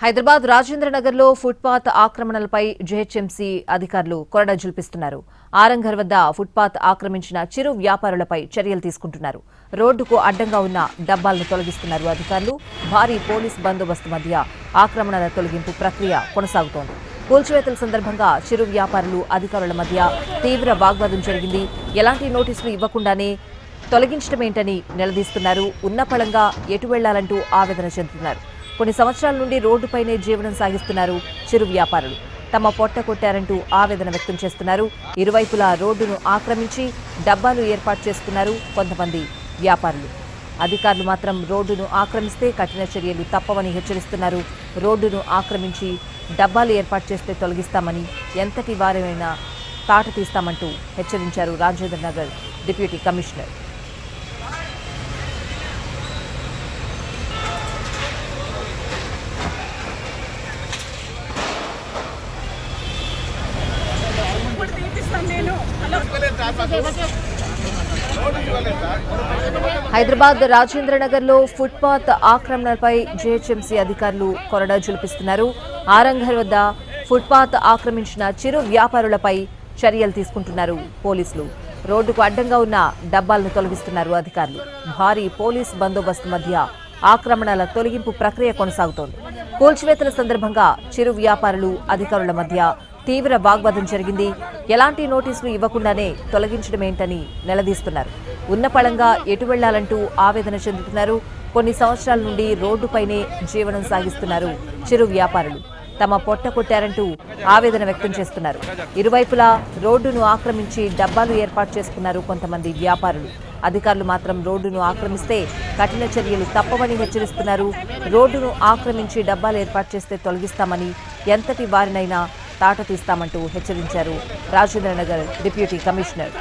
హైదరాబాద్ రాజేంద్రనగర్ లో footpath ఆక్రమణలపై GHMC అధికారులు కొరడా జుల్పిస్తున్నారు. ఆరంఘర్ వద్ద ఫుట్పాత్ ఆక్రమించిన చిరు వ్యాపారులపై చర్యలు తీసుకుంటున్నారు. రోడ్డుకు అడ్డంగా ఉన్న డబ్బాలను తొలగిస్తున్నారు అధికారులు. భారీ పోలీస్ బందోబస్తు మధ్య ఆక్రమణల తొలగింపు ప్రక్రియ కొనసాగుతోంది. కూల్చివేతల సందర్భంగా చిరు వ్యాపారులు అధికారుల మధ్య తీవ్ర వాగ్వాదం జరిగింది. ఎలాంటి నోటీసులు ఇవ్వకుండానే తొలగించడమేంటని నిలదీస్తున్నారు. ఉన్నపళంగా ఎటు వెళ్లాలంటూ ఆవేదన చెందుతున్నారు. కొన్ని సంవత్సరాల నుండి రోడ్డుపైనే జీవనం సాగిస్తున్నారు చిరు వ్యాపారులు. తమ పొట్ట కొట్టారంటూ ఆవేదన వ్యక్తం చేస్తున్నారు. ఇరువైపులా రోడ్డును ఆక్రమించి డబ్బాలు ఏర్పాటు చేసుకున్నారు కొంతమంది వ్యాపారులు. అధికారులు మాత్రం రోడ్డును ఆక్రమిస్తే కఠిన చర్యలు తప్పవని హెచ్చరిస్తున్నారు. రోడ్డును ఆక్రమించి డబ్బాలు ఏర్పాటు చేస్తే తొలగిస్తామని, ఎంతటి వారైనా తాట తీస్తామంటూ హెచ్చరించారు రాజేంద్రనగర్ డిప్యూటీ కమిషనర్. హైదరాబాద్ రాజేంద్రనగర్ లో ఫుట్పాత్ ఆక్రమణలపై జీహెచ్ఎంసీ అధికారులు కొరడా జుల్పిస్తున్నారు. ఆరంఘర్ వద్ద ఫుట్పాత్ ఆక్రమించిన చిరు వ్యాపారులపై చర్యలు తీసుకుంటున్నారు పోలీసులు. రోడ్డుకు అడ్డంగా ఉన్న డబ్బాలను తొలగిస్తున్నారు అధికారులు. భారీ పోలీస్ బందోబస్తు మధ్య ఆక్రమణల తొలగింపు ప్రక్రియ కొనసాగుతోంది. కూల్చివేతల సందర్భంగా చిరు వ్యాపారులు అధికారుల మధ్య తీవ్ర వాగ్వాదం జరిగింది. ఎలాంటి నోటీసులు ఇవ్వకుండానే తొలగించడమేంటని నిలదీస్తున్నారు. ఉన్నపళంగా ఎటు వెళ్లాలంటూ ఆవేదన చెందుతున్నారు. కొన్ని సంవత్సరాల నుండి రోడ్డుపైనే జీవనం సాగిస్తున్నారు చిరు వ్యాపారులు. తమ పొట్ట కొట్టారంటూ ఆవేదన వ్యక్తం చేస్తున్నారు. ఇరువైపులా రోడ్డును ఆక్రమించి డబ్బాలు ఏర్పాటు చేసుకున్నారు కొంతమంది వ్యాపారులు. అధికారులు మాత్రం రోడ్డును ఆక్రమిస్తే కఠిన చర్యలు తప్పవని హెచ్చరిస్తున్నారు. రోడ్డును ఆక్రమించి డబ్బాలు ఏర్పాటు చేస్తే తొలగిస్తామని, ఎంతటి వారినైనా తాట తీస్తామంటూ హెచ్చరించారు రాజేంద్రనగర్ డిప్యూటీ కమిషనర్.